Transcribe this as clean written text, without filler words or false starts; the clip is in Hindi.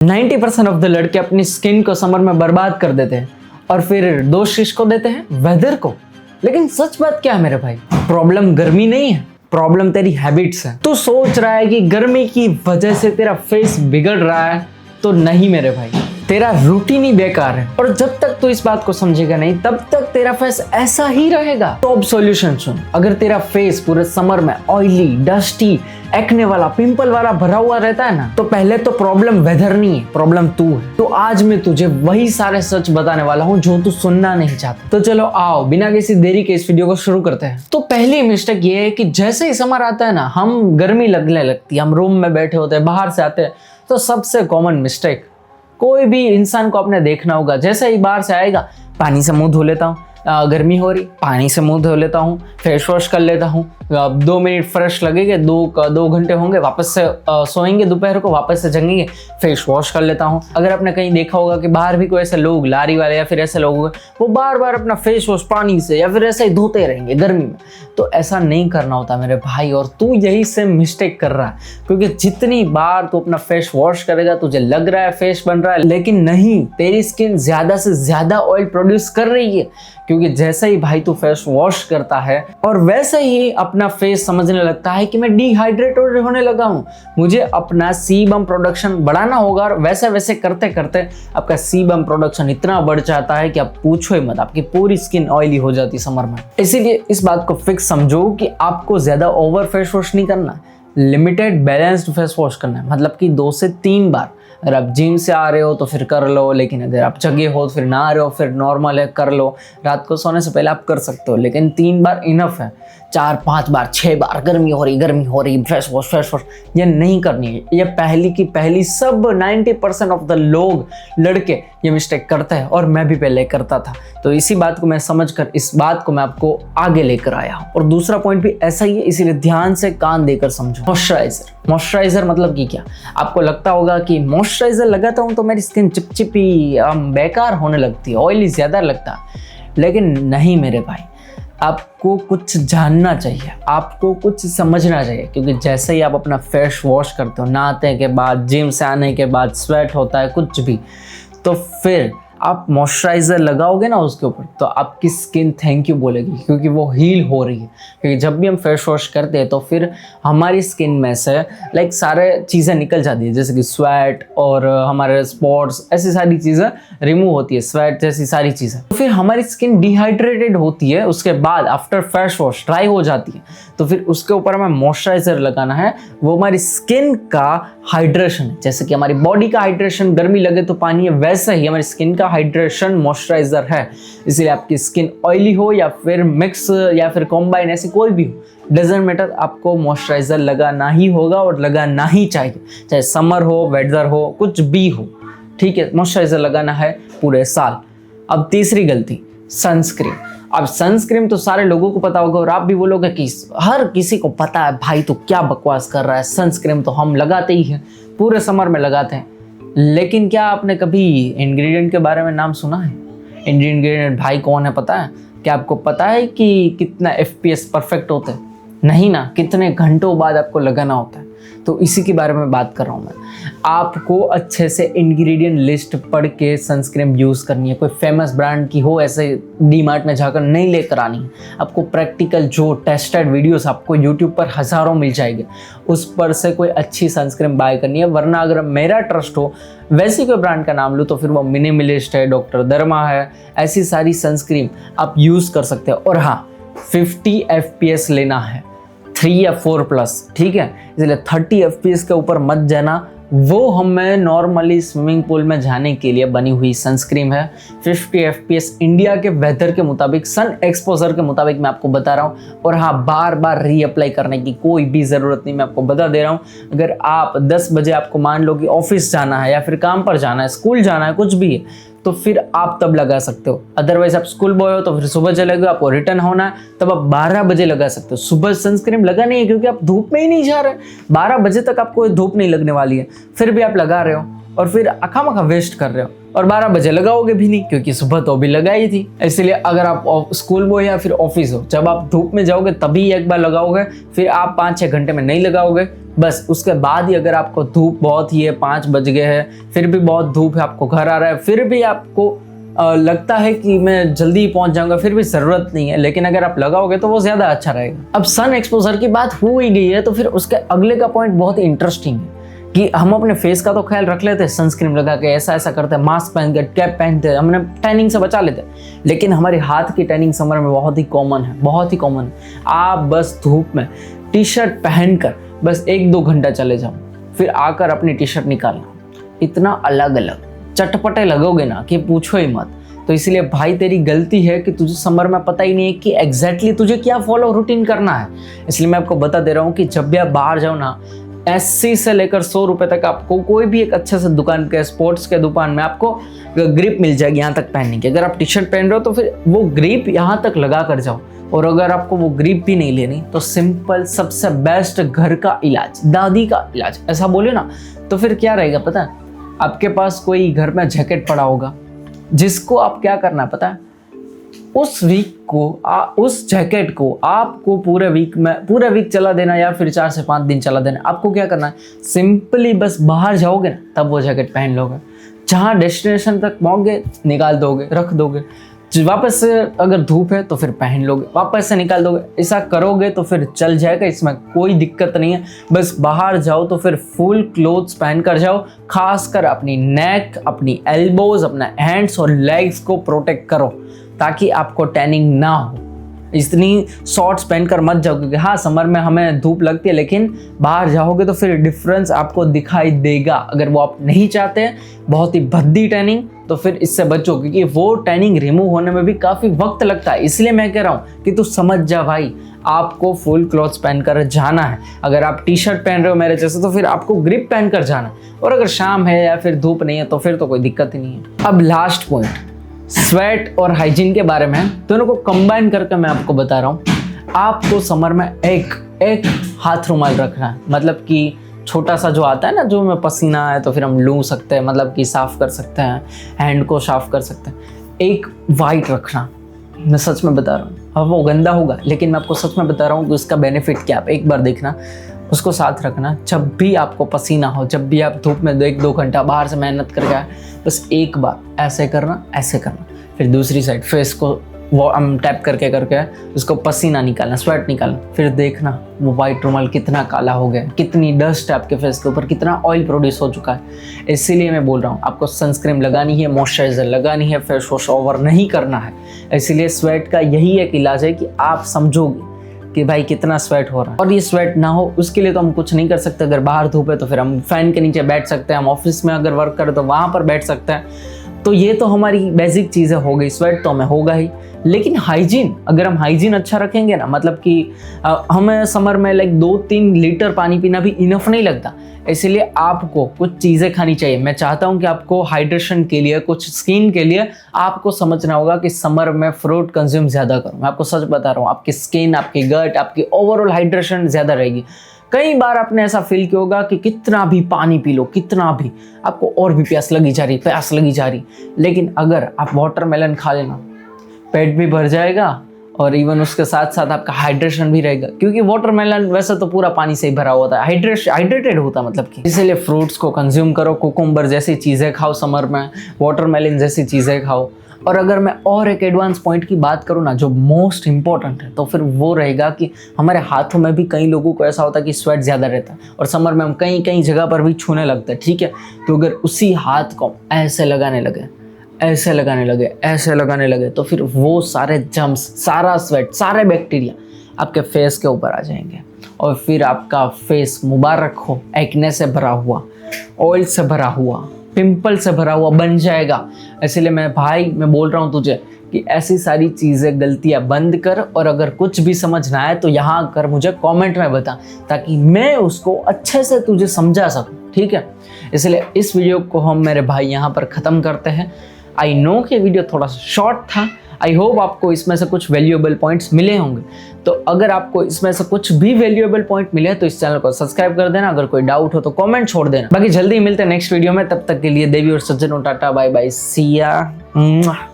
90% ऑफ द लड़के अपनी स्किन को समर में बर्बाद कर देते हैं और फिर दोष किसको देते हैं? वेदर को। लेकिन सच बात क्या है मेरे भाई, प्रॉब्लम गर्मी नहीं है, प्रॉब्लम तेरी हैबिट्स है। तू सोच रहा है कि गर्मी की वजह से तेरा फेस बिगड़ रहा है, तो नहीं मेरे भाई, तेरा रूटीन ही बेकार है। और जब तक तू इस बात को समझेगा नहीं तब तक तेरा फेस ऐसा ही रहेगा। तो अब सॉल्यूशन सुन। अगर तेरा फेस पूरे समर में ऑयली, डस्टी, एक्ने वाला, पिंपल वाला भरा हुआ रहता है ना, तो पहले तो प्रॉब्लम वेदर नहीं है, प्रॉब्लम तू है। तो आज मैं तुझे वही सारे सच बताने वाला हूँ जो तू सुनना नहीं चाहता। तो चलो आओ बिना किसी देरी के इस वीडियो को शुरू करते हैं। तो पहली मिस्टेक ये है कि जैसे ही समर आता है ना, हम गर्मी लगने लगती है, हम रूम में बैठे होते हैं, बाहर से आते हैं, तो सबसे कॉमन मिस्टेक कोई भी इंसान को आपने देखना होगा, जैसे ही बाहर से आएगा पानी से मुंह धो लेता हूँ, गर्मी हो रही पानी से मुंह धो लेता हूँ, फेस वॉश कर लेता हूँ, 2 मिनट फ्रेश लगेंगे, 2 घंटे होंगे, वापस से सोएंगे, दोपहर को वापस से जगेंगे, फेस वॉश कर लेता हूँ। अगर आपने कहीं देखा होगा कि बाहर भी कोई ऐसे लोग, लारी वाले या फिर ऐसे लोग होंगे, वो बार बार अपना फेस वॉश पानी से या फिर ऐसे ही धोते रहेंगे गर्मी में। तो ऐसा नहीं करना होता मेरे भाई, और तू यही से मिस्टेक कर रहा है, क्योंकि जितनी बार तू अपना फेस वॉश करेगा तुझे लग रहा है फेस बन रहा है, लेकिन नहीं, तेरी स्किन ज्यादा से ज्यादा ऑयल प्रोड्यूस कर रही है। क्योंकि जैसे ही भाई तू फेस वॉश करता है और वैसे ही अपना फेस समझने लगता है कि मैं डिहाइड्रेटेड होने लगा हूँ, मुझे अपना सीबम प्रोडक्शन बढ़ाना होगा, और वैसे वैसे करते करते आपका सीबम प्रोडक्शन इतना बढ़ जाता है कि आप पूछो ही मत, आपकी पूरी स्किन ऑयली हो जाती है समर में। इसीलिए इस बात को फिक्स समझो कि आपको ज्यादा ओवर फेस वॉश नहीं करना, लिमिटेड बैलेंस्ड फेस वॉश करना है। मतलब कि 2 से 3 बार। अगर आप जिम से आ रहे हो तो फिर कर लो, लेकिन अगर आप जगे हो तो फिर ना आ रहे हो फिर नॉर्मल है, कर लो। रात को सोने से पहले आप कर सकते हो, लेकिन 3 बार इनफ है। 4-5 बार 6 बार गर्मी हो रही फेस वॉश ये नहीं करनी है। ये पहली की पहली सब 90% ऑफ द लोग, लड़के ये मिस्टेक करते हैं, और मैं भी पहले करता था। तो इसी बात को मैं समझकर इस बात को मैं आपको आगे लेकर आया हूँ। और दूसरा पॉइंट भी ऐसा ही है, इसीलिए ध्यान से कान देकर समझो। मॉइस्चराइजर मतलब कि क्या? आपको लगता होगा कि मॉइस्चराइजर लगाता हूँ तो मेरी स्किन चिपचिपी बेकार होने लगती है, ऑयली ज्यादा लगता है। लेकिन नहीं मेरे भाई, आपको कुछ जानना चाहिए, आपको कुछ समझना चाहिए। क्योंकि जैसे ही आप अपना फेस वॉश करते हो, नहाने के बाद, जिम से आने के बाद, स्वेट होता है कुछ भी, तो फिर आप मॉइस्चराइज़र लगाओगे ना उसके ऊपर, तो आपकी स्किन थैंक यू बोलेगी, क्योंकि वो हील हो रही है। क्योंकि जब भी हम फेस वॉश करते हैं तो फिर हमारी स्किन में से लाइक सारे चीज़ें निकल जाती है, जैसे कि स्वेट और हमारे स्पॉट्स, ऐसी सारी चीज़ें रिमूव होती है, स्वेट जैसी सारी चीज़ें। तो फिर हमारी स्किन डिहाइड्रेटेड होती है, उसके बाद आफ्टर फेस वॉश ड्राई हो जाती है, तो फिर उसके ऊपर हमें मॉइस्चराइज़र लगाना है। वो हमारी स्किन का हाइड्रेशन है, जैसे कि हमारी बॉडी का हाइड्रेशन गर्मी लगे तो पानी है, वैसे ही हमारी स्किन का हाइड्रेशन मॉइस्चराइजर है। इसलिए आपकी स्किन ऑयली हो या फिर मिक्स या फिर कॉम्बाइन, ऐसे कोई भी हो, डजंट मैटर, आपको मॉइस्चराइजर लगाना ही होगा और लगाना ही चाहिए, चाहे समर हो, वेदर हो, कुछ भी हो, ठीक है। मॉइस्चराइजर लगाना है पूरे साल। अब तीसरी गलती, सनस्क्रीन। अब सनस्क्रीन तो सारे लोगों को पता होगा, और आप भी बोलोगे कि हर किसी को पता है भाई, तो क्या बकवास कर रहा है, सनस्क्रीन तो हम लगाते ही हैं, पूरे समर में लगाते हैं। लेकिन क्या आपने कभी इंग्रेडिएंट के बारे में नाम सुना है? इंग्रेडिएंट भाई कौन है पता है? क्या आपको पता है कि कितना FPS परफेक्ट होता है? नहीं ना, कितने घंटों बाद आपको लगाना होता है। तो इसी के बारे में बात कर रहा हूँ मैं। आपको अच्छे से इंग्रेडिएंट लिस्ट पढ़ के सनस्क्रीन यूज़ करनी है। कोई फेमस ब्रांड की हो ऐसे डीमार्ट में जाकर नहीं लेकर आनी है। आपको प्रैक्टिकल जो टेस्टेड वीडियोस आपको यूट्यूब पर हज़ारों मिल जाएंगे, उस पर से कोई अच्छी सनस्क्रीन बाय करनी है। वरना अगर मेरा ट्रस्ट हो वैसी कोई ब्रांड का नाम लूँ तो फिर वो मिनिमलिस्ट है, डॉक्टर धर्मा है, ऐसी सारी सनस्क्रीन आप यूज़ कर सकते हो। और हाँ, 50 FPS लेना है, 3 या 4+, ठीक है। इसलिए 30 FPS के ऊपर मत जाना। वो हमें नॉर्मली स्विमिंग पूल में जाने के लिए बनी हुई सनस्क्रीन है। 50 FPS इंडिया के वेदर के मुताबिक, सन एक्सपोजर के मुताबिक मैं आपको बता रहा हूँ। और हाँ, बार बार रीअप्लाई करने की कोई भी ज़रूरत नहीं, मैं आपको बता दे रहा हूँ। अगर आप 10 बजे आपको मान लो कि ऑफिस जाना है या फिर काम पर जाना है, स्कूल जाना है, कुछ भी है, तो फिर आप तब लगा सकते हो। अदरवाइज आप स्कूल बॉय हो तो फिर सुबह चले गए, आपको रिटर्न होना है, तब आप 12 बजे लगा सकते हो। सुबह सनस्क्रीन लगा नहीं है क्योंकि आप धूप में ही नहीं जा रहे, 12 बजे तक आपको धूप नहीं लगने वाली है, फिर भी आप लगा रहे हो, और फिर अखामखा वेस्ट कर रहे हो। और 12 बजे लगाओगे भी नहीं, क्योंकि सुबह तो अभी लगाई थी। इसलिए अगर आप स्कूल हो या फिर ऑफिस हो, जब आप धूप में जाओगे तभी एक बार लगाओगे, फिर आप 5-6 घंटे में नहीं लगाओगे। बस उसके बाद ही अगर आपको धूप बहुत ही है, 5 बज गए हैं, फिर भी बहुत धूप है, आपको घर आ रहा है, फिर भी आपको लगता है कि मैं जल्दी पहुंच जाऊंगा, फिर भी ज़रूरत नहीं है, लेकिन अगर आप लगाओगे तो वो ज़्यादा अच्छा रहेगा। अब सन एक्सपोजर की बात हो ही गई है, तो फिर उसके अगले का पॉइंट बहुत ही इंटरेस्टिंग है कि हम अपने फेस का तो ख्याल रख लेते हैं, सनस्क्रीन लगा के ऐसा ऐसा करते हैं, मास्क पहन के, कैप पहनते हैं, हमने टैनिंग से बचा लेते हैं, लेकिन हमारे हाथ की टैनिंग समर में बहुत ही कॉमन है, बहुत ही कॉमन है। आप बस धूप में टी शर्ट पहनकर बस 1-2 घंटा चले जाओ, फिर आकर अपनी टी शर्ट निकालना, इतना अलग अलग चटपटे लगोगे ना कि पूछो ही मत। तो इसलिए भाई तेरी गलती है कि तुझे समर में पता ही नहीं है कि एग्जैक्टली तुझे क्या फॉलो रूटीन करना है। इसलिए मैं आपको बता दे रहा हूँ कि जब भी आप बाहर जाओ ना, 80 से लेकर 100 रुपए तक आपको कोई भी एक अच्छे से दुकान के, स्पोर्ट्स के दुकान में आपको ग्रिप मिल जाएगी यहाँ तक पहनने की। अगर आप टी शर्ट पहन रहे हो तो फिर वो ग्रिप यहाँ तक लगा कर जाओ, और अगर आपको वो ग्रिप भी नहीं लेनी तो सिंपल सबसे बेस्ट घर का इलाज, दादी का इलाज ऐसा बोले ना, तो फिर क्या रहेगा पता है, आपके पास कोई घर में जैकेट पड़ा होगा जिसको आप क्या करना है पता है, उस वीक को उस जैकेट को आपको पूरे वीक चला देना, या फिर 4 से 5 दिन चला देना। आपको क्या करना है, सिंपली बस बाहर जाओगे ना तब वो जैकेट पहन लोगे, जहाँ डेस्टिनेशन तक पहुँचोगे निकाल दोगे, रख दोगे, वापस से अगर धूप है तो फिर पहन लोगे, वापस से निकाल दोगे। ऐसा करोगे तो फिर चल जाएगा, इसमें कोई दिक्कत नहीं है। बस बाहर जाओ तो फिर फुल क्लोथ्स पहन कर जाओ, खासकर अपनी नेक, अपनी एल्बोज, अपना हैंड्स और लेग्स को प्रोटेक्ट करो ताकि आपको टैनिंग ना हो। इतनी शॉर्ट्स पहनकर मत जाओ, क्योंकि हाँ समर में हमें धूप लगती है, लेकिन बाहर जाओगे तो फिर डिफरेंस आपको दिखाई देगा। अगर वो आप नहीं चाहते हैं बहुत ही भद्दी टैनिंग, तो फिर इससे बचो, क्योंकि वो टैनिंग रिमूव होने में भी काफ़ी वक्त लगता है। इसलिए मैं कह रहा हूँ कि तू समझ जा भाई, आपको फुल क्लॉथ्स पहनकर जाना है। अगर आप टी शर्ट पहन रहे हो मेरे जैसे तो फिर आपको ग्रिप पहनकर जाना है, और अगर शाम है या फिर धूप नहीं है तो फिर तो कोई दिक्कत ही नहीं है। अब लास्ट पॉइंट, स्वेट और हाइजीन के बारे में, दोनों को कंबाइन करके मैं आपको बता रहा हूँ। आपको समर में एक हाथ रुमाल रखना है, मतलब कि छोटा सा जो आता है ना, जो में पसीना है तो फिर हम लू सकते हैं, मतलब कि साफ कर सकते हैं, हैंड को साफ कर सकते हैं। एक वाइट रखना, मैं सच में बता रहा हूँ, अब वो गंदा होगा लेकिन मैं आपको सच में बता रहा हूँ कि उसका बेनिफिट क्या, आप एक बार देखना, उसको साथ रखना। जब भी आपको पसीना हो, जब भी आप धूप में 1-2 घंटा बाहर से मेहनत करके आए, बस एक बार ऐसे करना, फिर दूसरी साइड फेस को वो हम टैप करके उसको पसीना निकालना, स्वेट निकालना, फिर देखना वो वाइट रुमाल कितना काला हो गया, कितनी डस्ट है आपके फेस के ऊपर, कितना ऑयल प्रोड्यूस हो चुका है। इसीलिए मैं बोल रहा हूँ आपको सनस्क्रीन लगानी है, मॉइस्चराइजर लगानी है, फेस वॉश ओवर नहीं करना है। इसीलिए स्वेट का यही एक इलाज है कि आप समझोगे कि भाई कितना स्वेट हो रहा है, और ये स्वेट ना हो उसके लिए तो हम कुछ नहीं कर सकते। अगर बाहर धूप है तो फिर हम फैन के नीचे बैठ सकते हैं, हम ऑफिस में अगर वर्क करें तो वहाँ पर बैठ सकते हैं। तो ये तो हमारी बेसिक चीज़ें हो गई, स्वेट तो हमें होगा ही। लेकिन हाइजीन, अगर हम हाइजीन अच्छा रखेंगे ना, मतलब कि हमें समर में 2-3 लीटर पानी पीना भी इनफ नहीं लगता। इसलिए आपको कुछ चीज़ें खानी चाहिए। मैं चाहता हूँ कि आपको हाइड्रेशन के लिए, कुछ स्किन के लिए आपको समझना होगा कि समर में फ्रूट कंज्यूम ज़्यादा करो। मैं आपको सच बता रहा हूँ, आपकी स्किन, आपकी गट, आपकी ओवरऑल हाइड्रेशन ज़्यादा रहेगी। कई बार आपने ऐसा फील किया होगा कि कितना भी पानी पी लो, कितना भी, आपको और भी प्यास लगी जा रही, लेकिन अगर आप वाटरमेलन खा लेना, पेट भी भर जाएगा और इवन उसके साथ साथ आपका हाइड्रेशन भी रहेगा, क्योंकि वाटरमेलन वैसे तो पूरा पानी से ही भरा होता है, हाइड्रेटेड होता है मतलब कि। इसीलिए फ्रूट्स को कंज्यूम करो, कुकुम्बर जैसी चीज़ें खाओ समर में, वाटरमेलन जैसी चीज़ें खाओ। और अगर मैं और एक एडवांस पॉइंट की बात करूँ ना, जो मोस्ट इंपॉर्टेंट है, तो फिर वो रहेगा कि हमारे हाथों में भी कई लोगों को ऐसा होता है कि स्वेट ज़्यादा रहता है, और समर में हम कई जगह पर भी छूने लगते हैं, ठीक है। तो अगर उसी हाथ को ऐसे लगाने लगे तो फिर वो सारे जम्स, सारा स्वेट, सारे बैक्टीरिया आपके फेस के ऊपर आ जाएंगे, और फिर आपका फेस मुबारक हो, एक्ने से भरा हुआ, ऑयल से भरा हुआ, पिंपल से भरा हुआ बन जाएगा। इसलिए मैं बोल रहा हूँ तुझे कि ऐसी सारी चीज़ें, गलतियाँ बंद कर, और अगर कुछ भी समझ ना आए तो यहाँ आकर मुझे कमेंट में बता, ताकि मैं उसको अच्छे से तुझे समझा सकूँ, ठीक है। इसलिए इस वीडियो को हम मेरे भाई यहाँ पर ख़त्म करते हैं। आई नो कि वीडियो थोड़ा सा शॉर्ट था, आई होप आपको इसमें से कुछ वैल्यूएबल पॉइंट्स मिले होंगे। तो अगर आपको इसमें से कुछ भी वैल्यूएबल पॉइंट मिले तो इस चैनल को सब्सक्राइब कर देना। अगर कोई डाउट हो तो कमेंट छोड़ देना। बाकी जल्दी मिलते हैं नेक्स्ट वीडियो में, तब तक के लिए देवी और सज्जनों टाटा बाय बाय, सी या।